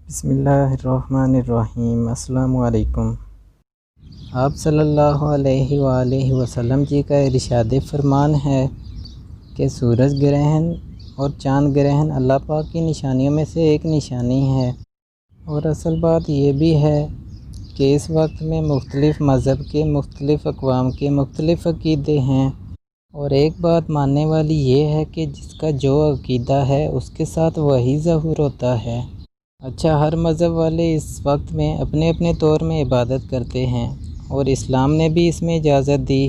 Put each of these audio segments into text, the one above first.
بسم اللہ الرحمن الرحیم۔ السلام علیکم۔ آپ صلی اللہ علیہ وآلہ وسلم جی کا ارشاد فرمان ہے کہ سورج گرہن اور چاند گرہن اللہ پاک کی نشانیوں میں سے ایک نشانی ہے، اور اصل بات یہ بھی ہے کہ اس وقت میں مختلف مذہب کے، مختلف اقوام کے مختلف عقیدے ہیں، اور ایک بات ماننے والی یہ ہے کہ جس کا جو عقیدہ ہے اس کے ساتھ وہی ظہور ہوتا ہے۔ اچھا، ہر مذہب والے اس وقت میں اپنے اپنے طور میں عبادت کرتے ہیں، اور اسلام نے بھی اس میں اجازت دی،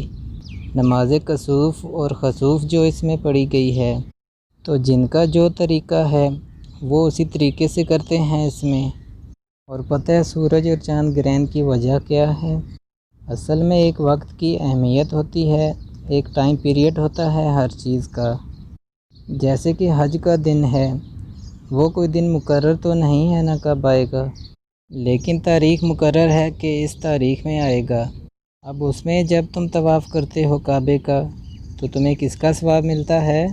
نماز کسوف اور خسوف جو اس میں پڑھی گئی ہے، تو جن کا جو طریقہ ہے وہ اسی طریقے سے کرتے ہیں اس میں۔ اور پتہ ہے سورج اور چاند گرہن کی وجہ کیا ہے؟ اصل میں ایک وقت کی اہمیت ہوتی ہے، ایک ٹائم پیریڈ ہوتا ہے ہر چیز کا۔ جیسے کہ حج کا دن ہے، وہ کوئی دن مقرر تو نہیں ہے نا کب آئے گا، لیکن تاریخ مقرر ہے کہ اس تاریخ میں آئے گا۔ اب اس میں جب تم طواف کرتے ہو کعبے کا تو تمہیں کس کا ثواب ملتا ہے؟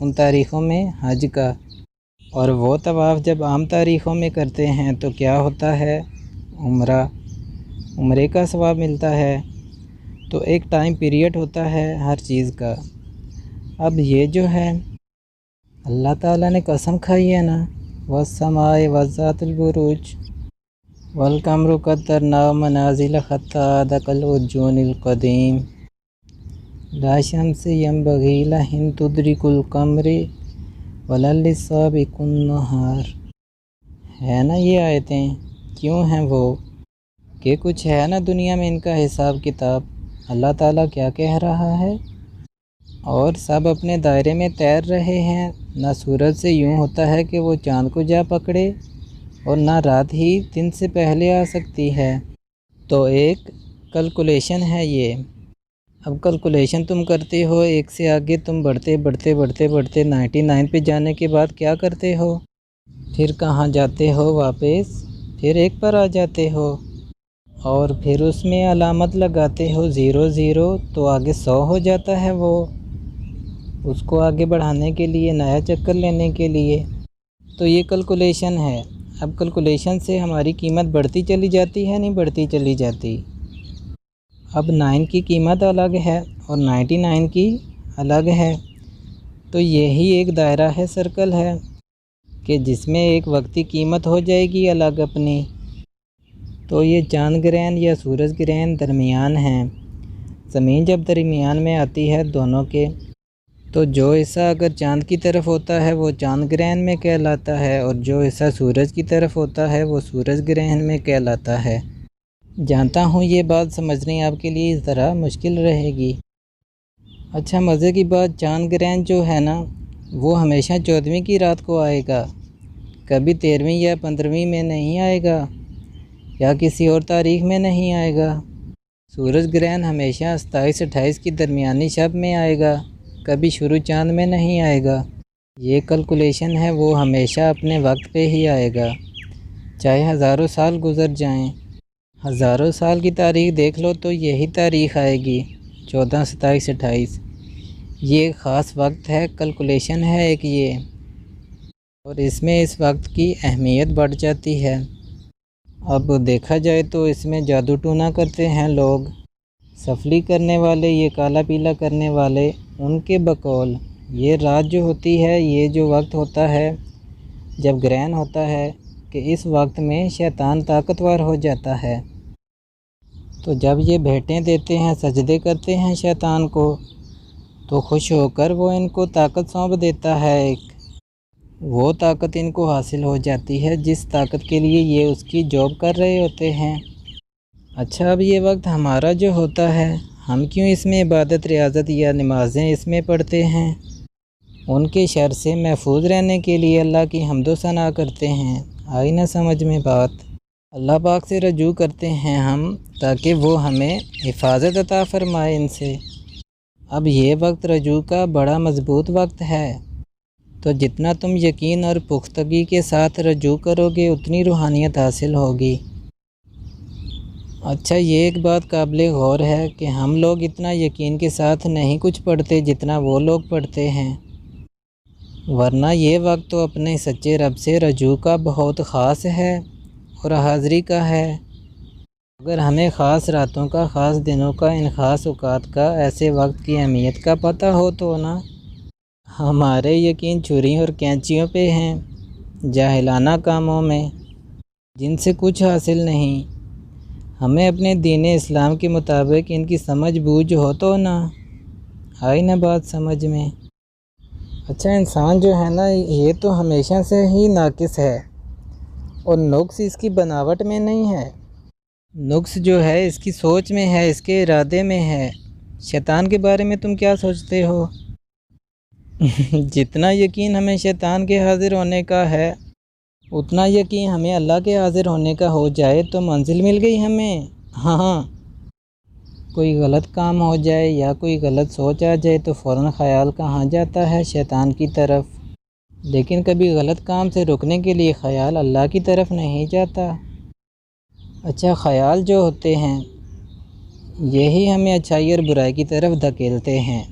ان تاریخوں میں حج کا۔ اور وہ طواف جب عام تاریخوں میں کرتے ہیں تو کیا ہوتا ہے؟ عمرے کا ثواب ملتا ہے۔ تو ایک ٹائم پیریڈ ہوتا ہے ہر چیز کا۔ اب یہ جو ہے اللہ تعالیٰ نے قسم کھائی ہے نا، والسماء وذات البروج والقمر قدرناہ منازل حتی عاد کالعرجون القدیم لا شمس ینبغی لہا ان تدرک القمر ولا اللیل سابق النہار۔ ہے نا یہ آیتیں؟ کیوں ہیں وہ؟ کہ کچھ ہے نا دنیا میں ان کا حساب کتاب۔ اللہ تعالیٰ کیا کہہ رہا ہے؟ اور سب اپنے دائرے میں تیر رہے ہیں، نہ سورج سے یوں ہوتا ہے کہ وہ چاند کو جا پکڑے، اور نہ رات ہی دن سے پہلے آ سکتی ہے۔ تو ایک کیلکولیشن ہے یہ۔ اب کیلکولیشن تم کرتے ہو، ایک سے آگے تم بڑھتے 99 پہ جانے کے بعد کیا کرتے ہو؟ پھر کہاں جاتے ہو واپس؟ پھر ایک پر آ جاتے ہو، اور پھر اس میں علامت لگاتے ہو 00، تو آگے 100 ہو جاتا ہے وہ، اس کو آگے بڑھانے کے لیے، نیا چکر لینے کے لیے۔ تو یہ کیلکولیشن ہے۔ اب کیلکولیشن سے ہماری قیمت بڑھتی چلی جاتی ہے، نہیں بڑھتی چلی جاتی؟ اب 9 کی قیمت الگ ہے اور 99 کی الگ ہے، تو یہی ایک دائرہ ہے، سرکل ہے، کہ جس میں ایک وقتی قیمت ہو جائے گی الگ اپنی۔ تو یہ چاند گرہن یا سورج گرہن درمیان ہیں۔ زمین جب درمیان میں آتی ہے دونوں کے، تو جو حصہ اگر چاند کی طرف ہوتا ہے وہ چاند گرہن میں کہلاتا ہے، اور جو حصہ سورج کی طرف ہوتا ہے وہ سورج گرہن میں کہلاتا ہے۔ جانتا ہوں یہ بات سمجھنی آپ کے لیے ذرا مشکل رہے گی۔ اچھا، مزے کی بات، چاند گرہن جو ہے نا وہ ہمیشہ 14ویں کی رات کو آئے گا، کبھی 13ویں یا 15ویں میں نہیں آئے گا، یا کسی اور تاریخ میں نہیں آئے گا۔ سورج گرہن ہمیشہ 27-28 کی درمیانی شب میں آئے گا، کبھی شروع چاند میں نہیں آئے گا۔ یہ کیلکولیشن ہے، وہ ہمیشہ اپنے وقت پہ ہی آئے گا، چاہے ہزاروں سال گزر جائیں۔ ہزاروں سال کی تاریخ دیکھ لو تو یہی تاریخ آئے گی، 14، 27، 28۔ یہ ایک خاص وقت ہے، کیلکولیشن ہے ایک یہ، اور اس میں اس وقت کی اہمیت بڑھ جاتی ہے۔ اب دیکھا جائے تو اس میں جادو ٹونا کرتے ہیں لوگ، سفلی کرنے والے، یہ کالا پیلا کرنے والے، ان کے بقول یہ رات جو ہوتی ہے، یہ جو وقت ہوتا ہے جب گرہن ہوتا ہے، کہ اس وقت میں شیطان طاقتور ہو جاتا ہے۔ تو جب یہ بھیٹیں دیتے ہیں، سجدے کرتے ہیں شیطان کو، تو خوش ہو کر وہ ان کو طاقت سونپ دیتا ہے، ایک وہ طاقت ان کو حاصل ہو جاتی ہے جس طاقت کے لیے یہ اس کی جاب کر رہے ہوتے ہیں۔ اچھا، اب یہ وقت ہمارا جو ہوتا ہے، ہم کیوں اس میں عبادت، ریاضت یا نمازیں اس میں پڑھتے ہیں؟ ان کے شر سے محفوظ رہنے کے لیے اللہ کی حمد و ثنا کرتے ہیں۔ آئی نہ سمجھ میں بات؟ اللہ پاک سے رجوع کرتے ہیں ہم، تاکہ وہ ہمیں حفاظت عطا فرمائے ان سے۔ اب یہ وقت رجوع کا بڑا مضبوط وقت ہے، تو جتنا تم یقین اور پختگی کے ساتھ رجوع کرو گے اتنی روحانیت حاصل ہوگی۔ اچھا، یہ ایک بات قابل غور ہے کہ ہم لوگ اتنا یقین کے ساتھ نہیں کچھ پڑھتے جتنا وہ لوگ پڑھتے ہیں۔ ورنہ یہ وقت تو اپنے سچے رب سے رجوع کا بہت خاص ہے اور حاضری کا ہے۔ اگر ہمیں خاص راتوں کا، خاص دنوں کا، ان خاص اوقات کا، ایسے وقت کی اہمیت کا پتہ ہو تو نا ہمارے یقین چھری اور کینچیوں پہ ہیں، جاہلانہ کاموں میں جن سے کچھ حاصل نہیں۔ ہمیں اپنے دین اسلام کے مطابق ان کی سمجھ بوجھ ہو تو نا، آئی نا بات سمجھ میں؟ اچھا، انسان جو ہے نا یہ تو ہمیشہ سے ہی ناقص ہے، اور نقص اس کی بناوٹ میں نہیں ہے، نقص جو ہے اس کی سوچ میں ہے، اس کے ارادے میں ہے۔ شیطان کے بارے میں تم کیا سوچتے ہو؟ جتنا یقین ہمیں شیطان کے حاضر ہونے کا ہے، اتنا یقین ہمیں اللہ کے حاضر ہونے کا ہو جائے تو منزل مل گئی ہمیں۔ ہاں، کوئی غلط کام ہو جائے یا کوئی غلط سوچ آ جائے تو فوراً خیال کہاں جاتا ہے؟ شیطان کی طرف۔ لیکن کبھی غلط کام سے رکنے کے لیے خیال اللہ کی طرف نہیں جاتا۔ اچھا، خیال جو ہوتے ہیں یہی ہمیں اچھائی اور برائی کی طرف دھکیلتے ہیں،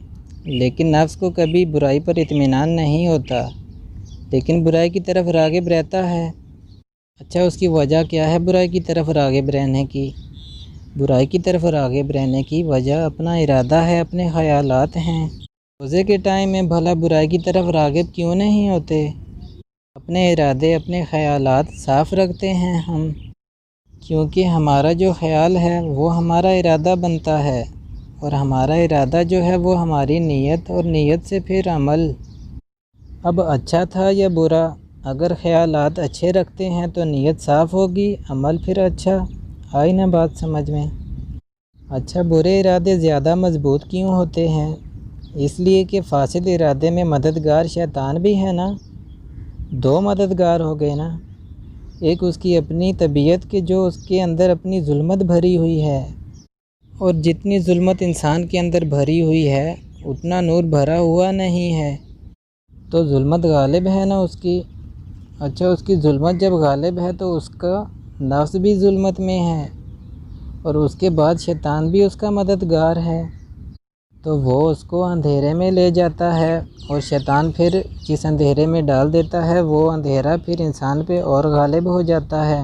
لیکن نفس کو کبھی برائی پر اطمینان نہیں ہوتا، لیکن برائی کی طرف راغب رہتا ہے۔ اچھا، اس کی وجہ کیا ہے برائی کی طرف راغب رہنے کی؟ برائی کی طرف راغب رہنے کی وجہ اپنا ارادہ ہے، اپنے خیالات ہیں۔ روزے کے ٹائم میں بھلا برائی کی طرف راغب کیوں نہیں ہوتے؟ اپنے ارادے، اپنے خیالات صاف رکھتے ہیں ہم، کیونکہ ہمارا جو خیال ہے وہ ہمارا ارادہ بنتا ہے، اور ہمارا ارادہ جو ہے وہ ہماری نیت، اور نیت سے پھر عمل۔ اب اچھا تھا یا برا، اگر خیالات اچھے رکھتے ہیں تو نیت صاف ہوگی، عمل پھر اچھا۔ آئی نا بات سمجھ میں؟ اچھا، برے ارادے زیادہ مضبوط کیوں ہوتے ہیں؟ اس لیے کہ فاسد ارادے میں مددگار شیطان بھی ہے نا، دو مددگار ہو گئے نا۔ ایک اس کی اپنی طبیعت کے جو اس کے اندر اپنی ظلمت بھری ہوئی ہے، اور جتنی ظلمت انسان کے اندر بھری ہوئی ہے اتنا نور بھرا ہوا نہیں ہے، تو ظلمت غالب ہے نا اس کی۔ اچھا، اس کی ظلمت جب غالب ہے تو اس کا نفس بھی ظلمت میں ہے، اور اس کے بعد شیطان بھی اس کا مددگار ہے، تو وہ اس کو اندھیرے میں لے جاتا ہے، اور شیطان پھر جس اندھیرے میں ڈال دیتا ہے وہ اندھیرا پھر انسان پہ اور غالب ہو جاتا ہے۔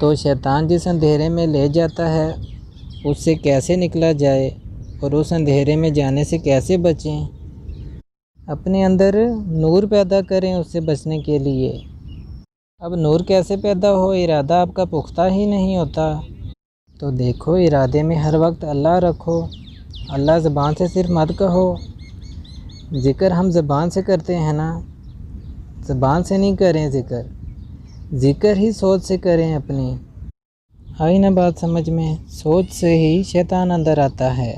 تو شیطان جس اندھیرے میں لے جاتا ہے اس سے کیسے نکلا جائے، اور اس اندھیرے میں جانے سے کیسے بچیں؟ اپنے اندر نور پیدا کریں اس سے بچنے کے لیے۔ اب نور کیسے پیدا ہو؟ ارادہ آپ کا پختہ ہی نہیں ہوتا۔ تو دیکھو، ارادے میں ہر وقت اللہ رکھو، اللہ زبان سے صرف مت کہو۔ ذکر ہم زبان سے کرتے ہیں نا، زبان سے نہیں کریں ذکر، ذکر ہی سوچ سے کریں اپنی۔ آئی نا بات سمجھ میں؟ سوچ سے ہی شیطان اندر آتا ہے۔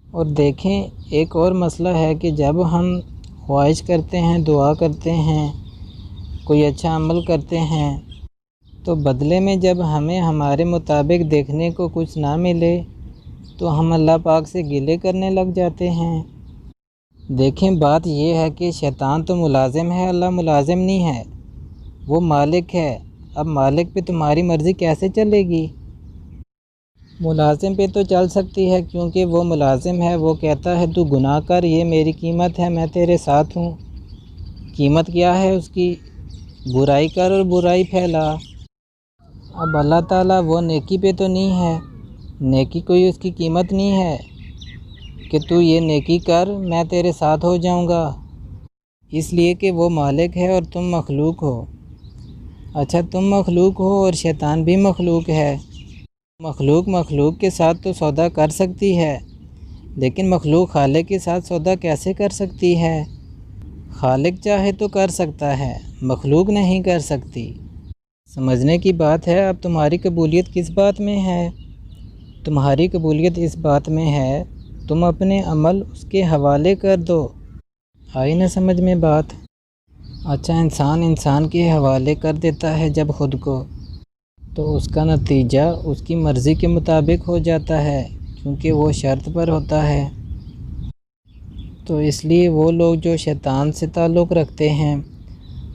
اور دیکھیں، ایک اور مسئلہ ہے کہ جب ہم خواہش کرتے ہیں، دعا کرتے ہیں، کوئی اچھا عمل کرتے ہیں، تو بدلے میں جب ہمیں ہمارے مطابق دیکھنے کو کچھ نہ ملے تو ہم اللہ پاک سے گلے کرنے لگ جاتے ہیں۔ دیکھیں، بات یہ ہے کہ شیطان تو ملازم ہے، اللہ ملازم نہیں ہے، وہ مالک ہے۔ اب مالک پہ تمہاری مرضی کیسے چلے گی؟ ملازم پہ تو چل سکتی ہے، کیونکہ وہ ملازم ہے، وہ کہتا ہے تو گناہ کر، یہ میری قیمت ہے، میں تیرے ساتھ ہوں۔ قیمت کیا ہے اس کی؟ برائی کر اور برائی پھیلا۔ اب اللہ تعالیٰ وہ نیکی پہ تو نہیں ہے، نیکی کوئی اس کی قیمت نہیں ہے کہ تو یہ نیکی کر میں تیرے ساتھ ہو جاؤں گا، اس لیے کہ وہ مالک ہے اور تم مخلوق ہو۔ اچھا، تم مخلوق ہو اور شیطان بھی مخلوق ہے۔ مخلوق کے ساتھ تو سودا کر سکتی ہے، لیکن مخلوق خالق کے ساتھ سودا کیسے کر سکتی ہے؟ خالق چاہے تو کر سکتا ہے، مخلوق نہیں کر سکتی۔ سمجھنے کی بات ہے۔ اب تمہاری قبولیت کس بات میں ہے؟ تمہاری قبولیت اس بات میں ہے تم اپنے عمل اس کے حوالے کر دو۔ آئی نہ سمجھ میں بات؟ اچھا، انسان کے حوالے کر دیتا ہے جب خود کو، تو اس کا نتیجہ اس کی مرضی کے مطابق ہو جاتا ہے، کیونکہ وہ شرط پر ہوتا ہے۔ تو اس لیے وہ لوگ جو شیطان سے تعلق رکھتے ہیں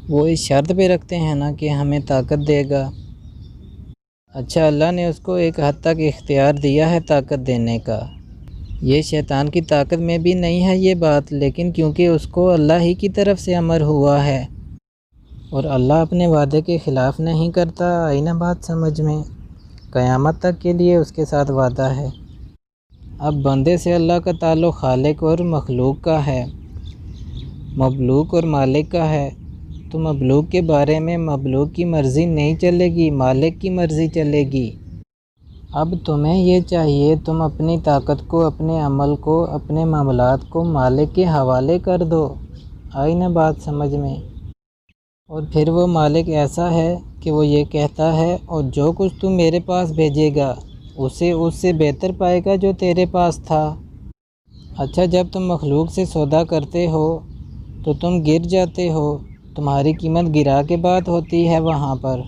وہ اس شرط پہ رکھتے ہیں نا کہ ہمیں طاقت دے گا۔ اچھا، اللہ نے اس کو ایک حد تک اختیار دیا ہے طاقت دینے کا، یہ شیطان کی طاقت میں بھی نہیں ہے یہ بات، لیکن کیونکہ اس کو اللہ ہی کی طرف سے امر ہوا ہے اور اللہ اپنے وعدے کے خلاف نہیں کرتا، آئی نا بات سمجھ میں؟ قیامت تک کے لیے اس کے ساتھ وعدہ ہے۔ اب بندے سے اللہ کا تعلق خالق اور مخلوق کا ہے، مخلوق اور مالک کا ہے۔ تو مخلوق کے بارے میں مخلوق کی مرضی نہیں چلے گی، مالک کی مرضی چلے گی۔ اب تمہیں یہ چاہیے تم اپنی طاقت کو، اپنے عمل کو، اپنے معاملات کو مالک کے حوالے کر دو، آئی نا بات سمجھ میں؟ اور پھر وہ مالک ایسا ہے کہ وہ یہ کہتا ہے اور جو کچھ تم میرے پاس بھیجے گا اسے اس سے بہتر پائے گا جو تیرے پاس تھا۔ اچھا، جب تم مخلوق سے سودا کرتے ہو تو تم گر جاتے ہو، تمہاری قیمت گرا کے بات ہوتی ہے وہاں پر۔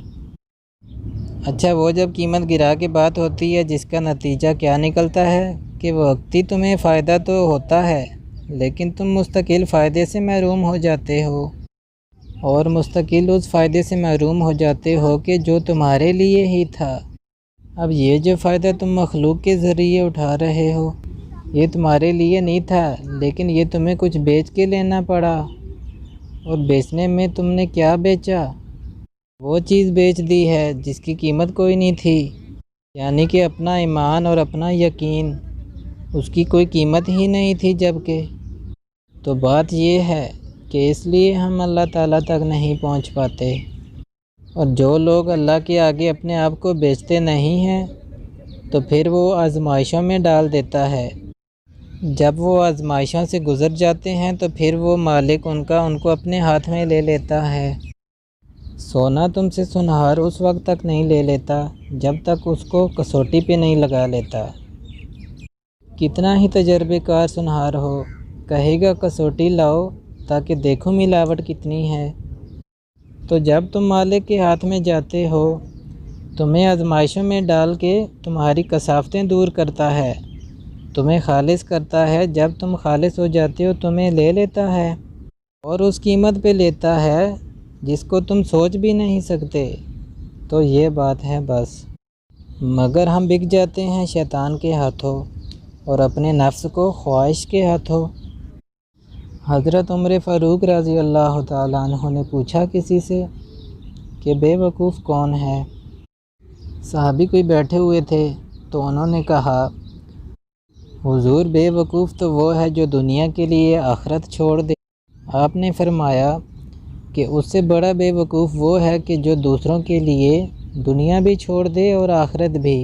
اچھا، وہ جب قیمت گرا کے بات ہوتی ہے جس کا نتیجہ کیا نکلتا ہے کہ وقتی تمہیں فائدہ تو ہوتا ہے لیکن تم مستقل فائدے سے محروم ہو جاتے ہو، اور مستقل اس فائدے سے محروم ہو جاتے ہو کہ جو تمہارے لیے ہی تھا۔ اب یہ جو فائدہ تم مخلوق کے ذریعے اٹھا رہے ہو یہ تمہارے لیے نہیں تھا، لیکن یہ تمہیں کچھ بیچ کے لینا پڑا، اور بیچنے میں تم نے کیا بیچا؟ وہ چیز بیچ دی ہے جس کی قیمت کوئی نہیں تھی، یعنی کہ اپنا ایمان اور اپنا یقین، اس کی کوئی قیمت ہی نہیں تھی جبکہ۔ تو بات یہ ہے کہ اس لیے ہم اللہ تعالیٰ تک نہیں پہنچ پاتے، اور جو لوگ اللہ کے آگے اپنے آپ کو بیچتے نہیں ہیں تو پھر وہ آزمائشوں میں ڈال دیتا ہے۔ جب وہ آزمائشوں سے گزر جاتے ہیں تو پھر وہ مالک ان کو اپنے ہاتھ میں لے لیتا ہے۔ سونا تم سے سنہار اس وقت تک نہیں لے لیتا جب تک اس کو کسوٹی پہ نہیں لگا لیتا۔ کتنا ہی تجربے کار سنہار ہو، کہے گا کسوٹی لاؤ تاکہ دیکھو ملاوٹ کتنی ہے۔ تو جب تم مالک کے ہاتھ میں جاتے ہو تمہیں آزمائشوں میں ڈال کے تمہاری کثافتیں دور کرتا ہے، تمہیں خالص کرتا ہے۔ جب تم خالص ہو جاتے ہو تمہیں لے لیتا ہے، اور اس قیمت پہ لیتا ہے جس کو تم سوچ بھی نہیں سکتے۔ تو یہ بات ہے بس، مگر ہم بک جاتے ہیں شیطان کے ہاتھوں اور اپنے نفس کو خواہش کے ہاتھوں۔ حضرت عمر فاروق رضی اللہ تعالیٰ عنہ نے پوچھا کسی سے کہ بے وقوف کون ہے؟ صحابی کوئی بیٹھے ہوئے تھے تو انہوں نے کہا حضور بے وقوف تو وہ ہے جو دنیا کے لیے آخرت چھوڑ دے۔ آپ نے فرمایا کہ اس سے بڑا بے وقوف وہ ہے کہ جو دوسروں کے لیے دنیا بھی چھوڑ دے اور آخرت بھی،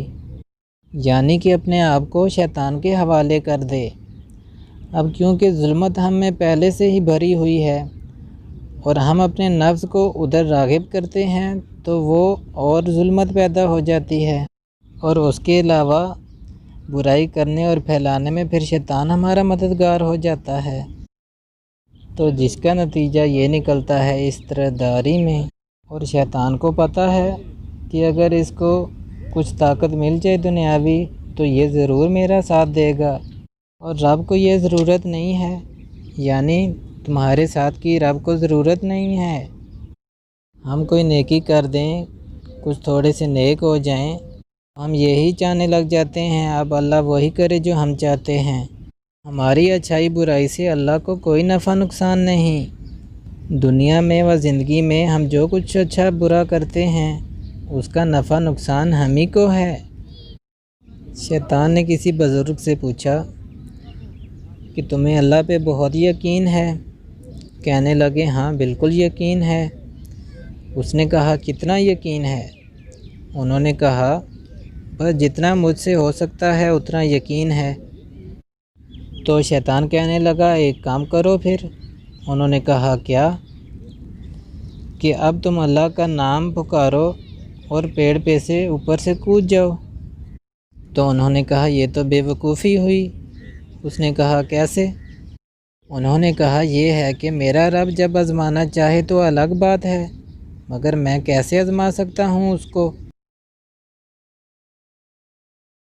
یعنی کہ اپنے آپ کو شیطان کے حوالے کر دے۔ اب کیونکہ ظلمت ہم میں پہلے سے ہی بھری ہوئی ہے اور ہم اپنے نفس کو ادھر راغب کرتے ہیں تو وہ اور ظلمت پیدا ہو جاتی ہے، اور اس کے علاوہ برائی کرنے اور پھیلانے میں پھر شیطان ہمارا مددگار ہو جاتا ہے، تو جس کا نتیجہ یہ نکلتا ہے اس طرح داری میں۔ اور شیطان کو پتہ ہے کہ اگر اس کو کچھ طاقت مل جائے دنیاوی تو یہ ضرور میرا ساتھ دے گا، اور رب کو یہ ضرورت نہیں ہے، یعنی تمہارے ساتھ کی رب کو ضرورت نہیں ہے۔ ہم کوئی نیکی کر دیں، کچھ تھوڑے سے نیک ہو جائیں، ہم یہی چاہنے لگ جاتے ہیں اب اللہ وہی کرے جو ہم چاہتے ہیں۔ ہماری اچھائی برائی سے اللہ کو کوئی نفع نقصان نہیں۔ دنیا میں و زندگی میں ہم جو کچھ اچھا برا کرتے ہیں اس کا نفع نقصان ہم ہی کو ہے۔ شیطان نے کسی بزرگ سے پوچھا کہ تمہیں اللہ پہ بہت یقین ہے؟ کہنے لگے ہاں بالکل یقین ہے۔ اس نے کہا کتنا یقین ہے؟ انہوں نے کہا بس جتنا مجھ سے ہو سکتا ہے اتنا یقین ہے۔ تو شیطان کہنے لگا ایک کام کرو پھر۔ انہوں نے کہا کیا؟ کہ اب تم اللہ کا نام پکارو اور پیڑ پہ سے اوپر سے کود جاؤ۔ تو انہوں نے کہا یہ تو بے وقوفی ہوئی۔ اس نے کہا کیسے؟ انہوں نے کہا یہ ہے کہ میرا رب جب آزمانا چاہے تو الگ بات ہے، مگر میں کیسے آزما سکتا ہوں اس کو؟